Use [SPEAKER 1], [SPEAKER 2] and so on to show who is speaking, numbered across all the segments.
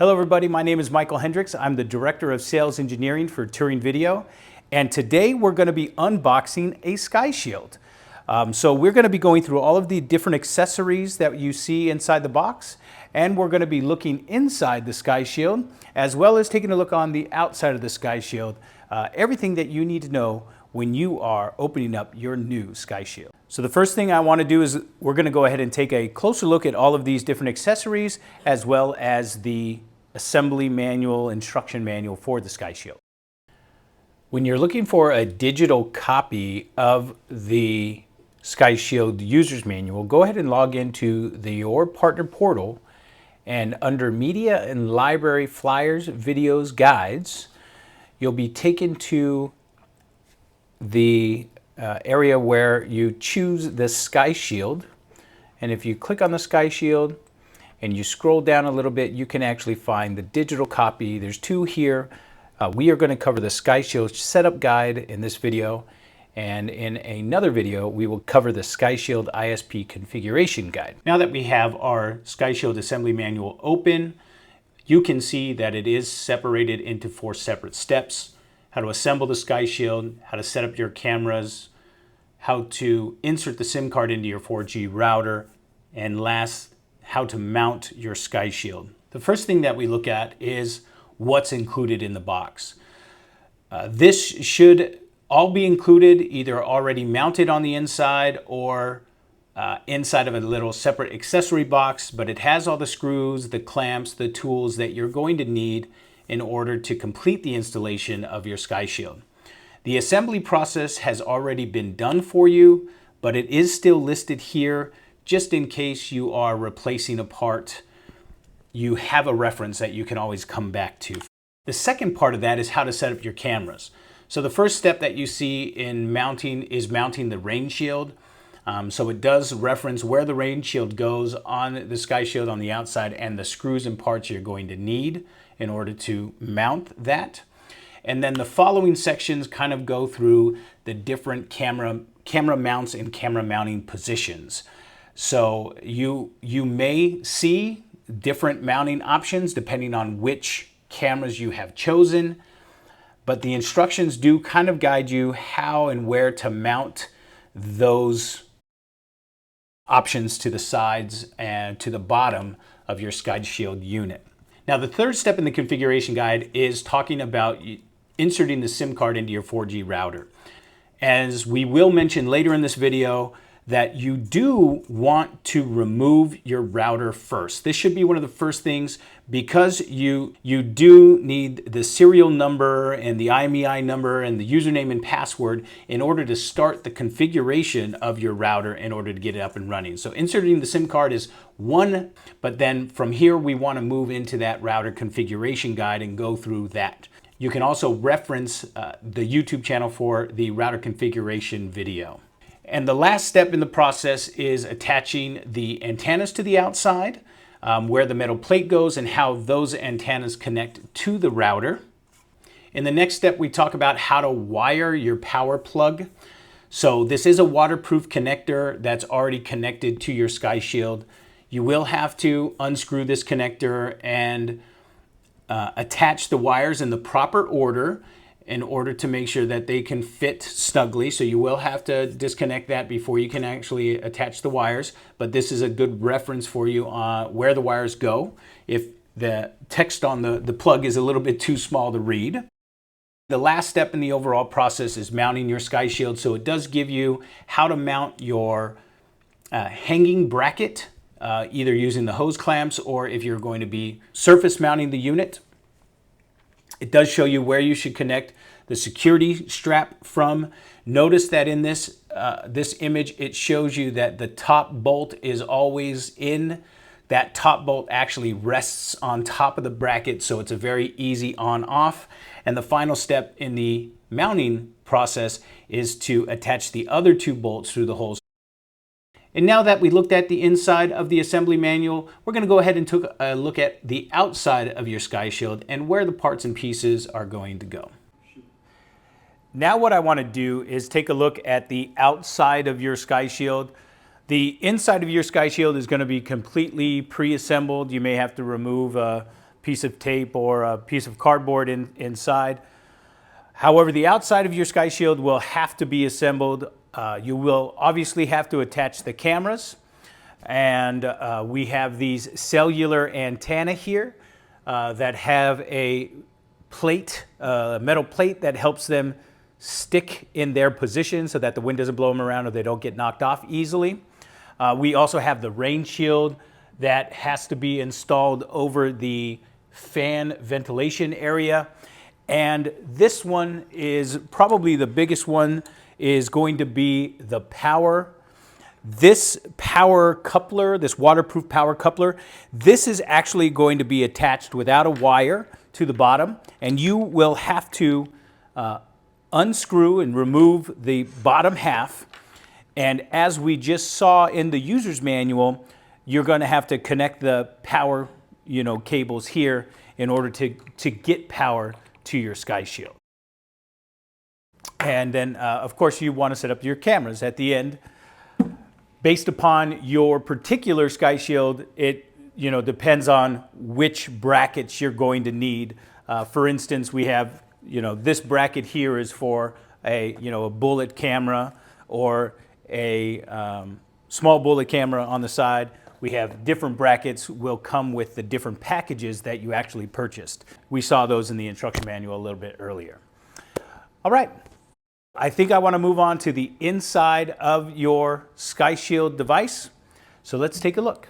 [SPEAKER 1] Hello everybody, my name is Michael Hendricks. I'm the Director of Sales Engineering for Turing Video, and today we're going to be unboxing a SiteShield. So we're going to be going through all of the different accessories that you see inside the box, and we're going to be looking inside the SiteShield, as well as taking a look on the outside of the SiteShield, everything that you need to know when you are opening up your new SiteShield. So the first thing I want to do is we're going to go ahead and take a closer look at all of these different accessories, as well as the assembly manual, instruction manual for the SiteShield. When you're looking for a digital copy of the SiteShield user's manual, go ahead and log into your partner portal, and under Media and Library Flyers, Videos, Guides, you'll be taken to the area where you choose the SiteShield. And if you click on the SiteShield and you scroll down a little bit, you can actually find the digital copy. There's two here. We are going to cover the SiteShield setup guide in this video, and in another video we will cover the SiteShield ISP configuration guide. Now that we have our SiteShield assembly manual open, you can see that it is separated into 4 separate steps: how to assemble the SiteShield, how to set up your cameras, how to insert the SIM card into your 4G router, and last, how to mount your SiteShield. The first thing that we look at is what's included in the box. This should all be included, either already mounted on the inside or inside of a little separate accessory box, but it has all the screws, the clamps, the tools that you're going to need in order to complete the installation of your SiteShield. The assembly process has already been done for you, but it is still listed here just in case you are replacing a part. You have a reference that you can always come back to. The second part of that is how to set up your cameras. So the first step that you see in mounting is mounting the rain shield. So it does reference where the rain shield goes on the SiteShield on the outside and the screws and parts you're going to need in order to mount that. And then the following sections kind of go through the different camera mounts and camera mounting positions. So you may see different mounting options depending on which cameras you have chosen, but the instructions do kind of guide you how and where to mount those options to the sides and to the bottom of your SiteShield unit. Now, the third step in the configuration guide is talking about inserting the SIM card into your 4G router. As we will mention later in this video, that you do want to remove your router first. This should be one of the first things, because you do need the serial number and the IMEI number and the username and password in order to start the configuration of your router in order to get it up and running. So inserting the SIM card is one, but then from here we want to move into that router configuration guide and go through that. You can also reference the YouTube channel for the router configuration video. And the last step in the process is attaching the antennas to the outside, where the metal plate goes and how those antennas connect to the router. In the next step, we talk about how to wire your power plug. So this is a waterproof connector that's already connected to your SiteShield. You will have to unscrew this connector and attach the wires in the proper order in order to make sure that they can fit snugly. So you will have to disconnect that before you can actually attach the wires, but this is a good reference for you where the wires go if the text on the plug is a little bit too small to read. The last step in the overall process is mounting your SiteShield. So it does give you how to mount your hanging bracket, either using the hose clamps or if you're going to be surface mounting the unit. It does show you where you should connect the security strap from. Notice that in this image, it shows you that the top bolt is always in. That top bolt actually rests on top of the bracket, so it's a very easy on-off. And the final step in the mounting process is to attach the other 2 bolts through the holes. And now that we looked at the inside of the assembly manual, we're going to go ahead and take a look at the outside of your SiteShield and where the parts and pieces are going to go. Now what I want to do is take a look at the outside of your SiteShield. The inside of your SiteShield is going to be completely pre-assembled. You may have to remove piece of tape or a piece of cardboard inside. However, the outside of your SkyShield will have to be assembled. You will obviously have to attach the cameras, and we have these cellular antenna here that have a plate, metal plate that helps them stick in their position so that the wind doesn't blow them around or they don't get knocked off easily. We also have the rain shield that has to be installed over the fan ventilation area. And this one is probably the biggest one, is going to be the power. This power coupler, this waterproof power coupler, this is actually going to be attached without a wire to the bottom, and you will have to unscrew and remove the bottom half. And as we just saw in the user's manual, you're going to have to connect the power, cables here in order to get power to your SkyShield. And then, of course, you want to set up your cameras at the end. Based upon your particular SkyShield, it depends on which brackets you're going to need. For instance, we have this bracket here is for a bullet camera or a small bullet camera on the side. We have different brackets will come with the different packages that you actually purchased. We saw those in the instruction manual a little bit earlier. All right. I think I want to move on to the inside of your SkyShield device. So let's take a look.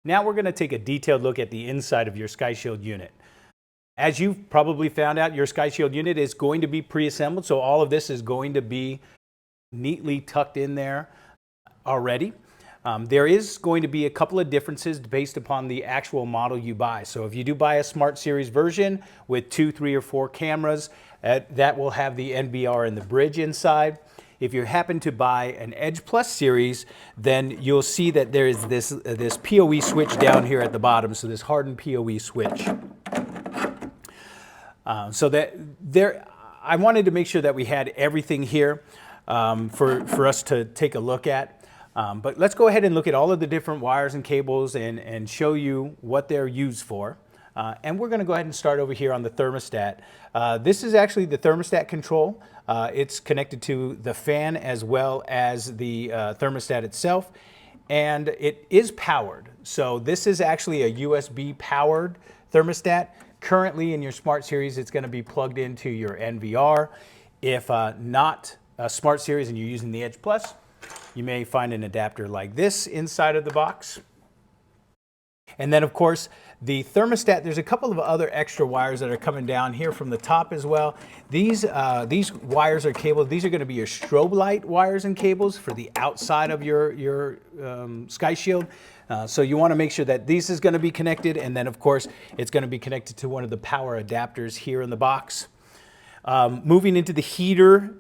[SPEAKER 1] Now we're going to take a detailed look at the inside of your SkyShield unit. As you've probably found out, your SkyShield unit is going to be pre-assembled, so all of this is going to be neatly tucked in there already. There is going to be a couple of differences based upon the actual model you buy. So if you do buy a Smart Series version with 2, 3, or 4 cameras, that will have the NVR and the bridge inside. If you happen to buy an Edge Plus series, then you'll see that there is this PoE switch down here at the bottom, so this hardened PoE switch. I wanted to make sure that we had everything here for us to take a look at. But let's go ahead and look at all of the different wires and cables and show you what they're used for. And we're going to go ahead and start over here on the thermostat. This is actually the thermostat control. It's connected to the fan as well as the thermostat itself. And it is powered. So this is actually a USB powered thermostat. Currently in your Smart Series, it's going to be plugged into your NVR. If not a Smart Series and you're using the Edge Plus, you may find an adapter like this inside of the box. And then, of course, the thermostat, there's a couple of other extra wires that are coming down here from the top as well. These wires or cables, these are going to be your strobe light wires and cables for the outside of your SkyShield. So you want to make sure that this is going to be connected, and then, of course, it's going to be connected to one of the power adapters here in the box. Moving into the heater,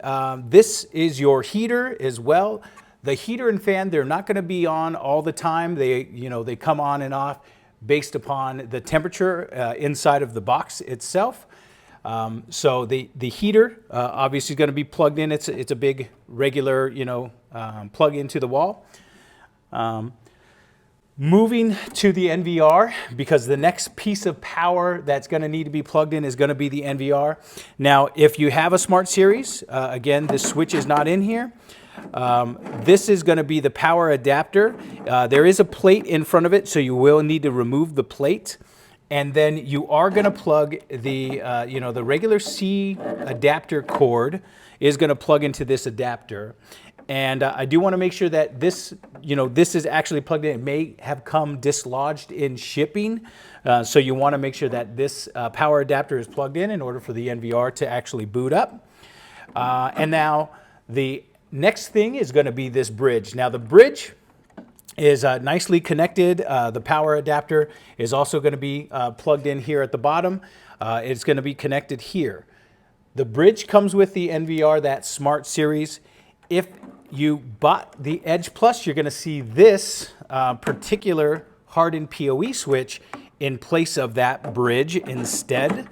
[SPEAKER 1] this is your heater as well. The heater and fan, they're not going to be on all the time. They come on and off based upon the temperature inside of the box itself. So the heater obviously is going to be plugged in. It's a big regular plug into the wall. Moving to the NVR, because the next piece of power that's going to need to be plugged in is going to be the NVR. Now, if you have a Smart Series, again, this switch is not in here. This is going to be the power adapter. There is a plate in front of it, so you will need to remove the plate. And then you are going to plug the, the regular C adapter cord is going to plug into this adapter. And I do want to make sure that this, this is actually plugged in. It may have come dislodged in shipping. So you want to make sure that this power adapter is plugged in order for the NVR to actually boot up. And now the next thing is going to be this bridge. Now the bridge is nicely connected. The power adapter is also going to be plugged in here at the bottom. It's going to be connected here. The bridge comes with the NVR, that Smart Series. If you bought the Edge Plus, you're going to see this particular hardened PoE switch in place of that bridge instead.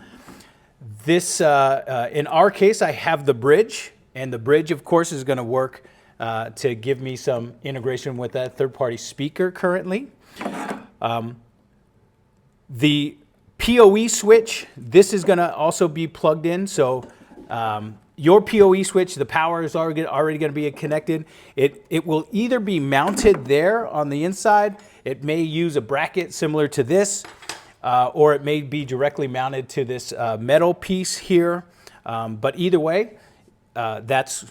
[SPEAKER 1] This, in our case, I have the bridge, And the bridge, of course, is going to work to give me some integration with that third-party speaker currently. The PoE switch, this is going to also be plugged in. So your PoE switch, the power is already going to be connected. It will either be mounted there on the inside. It may use a bracket similar to this, or it may be directly mounted to this metal piece here. But either way, that's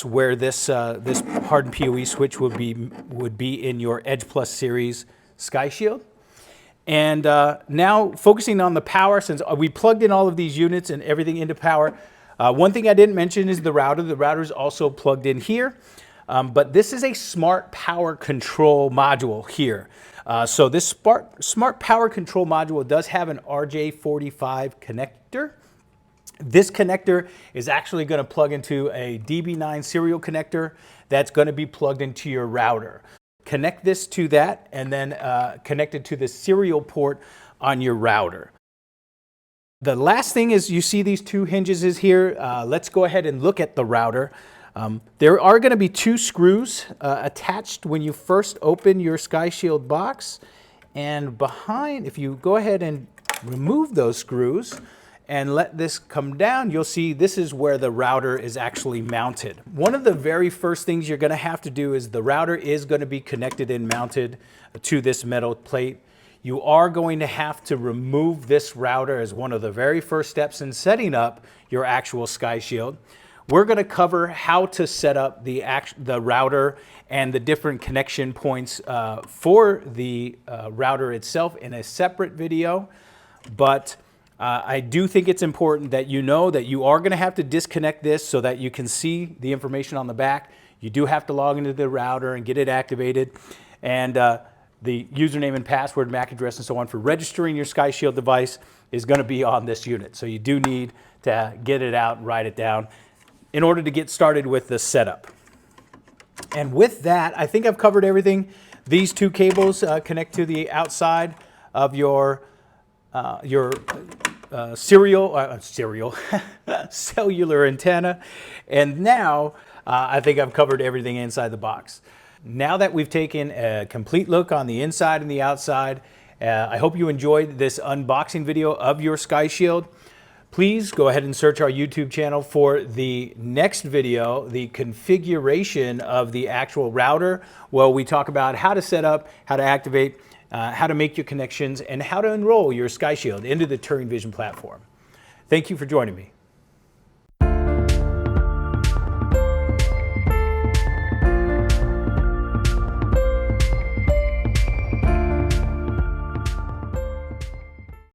[SPEAKER 1] where this hardened PoE switch would be in your Edge Plus series SkyShield. And now focusing on the power, since we plugged in all of these units and everything into power, one thing I didn't mention is the router. The router is also plugged in here, but this is a smart power control module here. So this smart power control module does have an RJ45 connector. This connector is actually going to plug into a DB9 serial connector that's going to be plugged into your router. Connect this to that and then connect it to the serial port on your router. The last thing is you see these two hinges is here. Let's go ahead and look at the router. There are going to be two screws attached when you first open your SkyShield box. And behind, if you go ahead and remove those screws and let this come down, you'll see this is where the router is actually mounted. One of the very first things you're going to have to do is the router is going to be connected and mounted to this metal plate. You are going to have to remove this router as one of the very first steps in setting up your actual SkyShield. We're going to cover how to set up the router and the different connection points for the router itself in a separate video, but I do think it's important that you know that you are going to have to disconnect this so that you can see the information on the back. You do have to log into the router and get it activated. And the username and password, MAC address, and so on for registering your SkyShield device is going to be on this unit. So you do need to get it out and write it down in order to get started with the setup. And with that, I think I've covered everything. These two cables connect to the outside of your cellular antenna. And now I think I've covered everything inside the box. Now that we've taken a complete look on the inside and the outside, I hope you enjoyed this unboxing video of your SkyShield. Please go ahead and search our YouTube channel for the next video, the configuration of the actual router, where we talk about how to set up, how to activate, how to make your connections, and how to enroll your SkyShield into the Turing Vision platform. Thank you for joining me.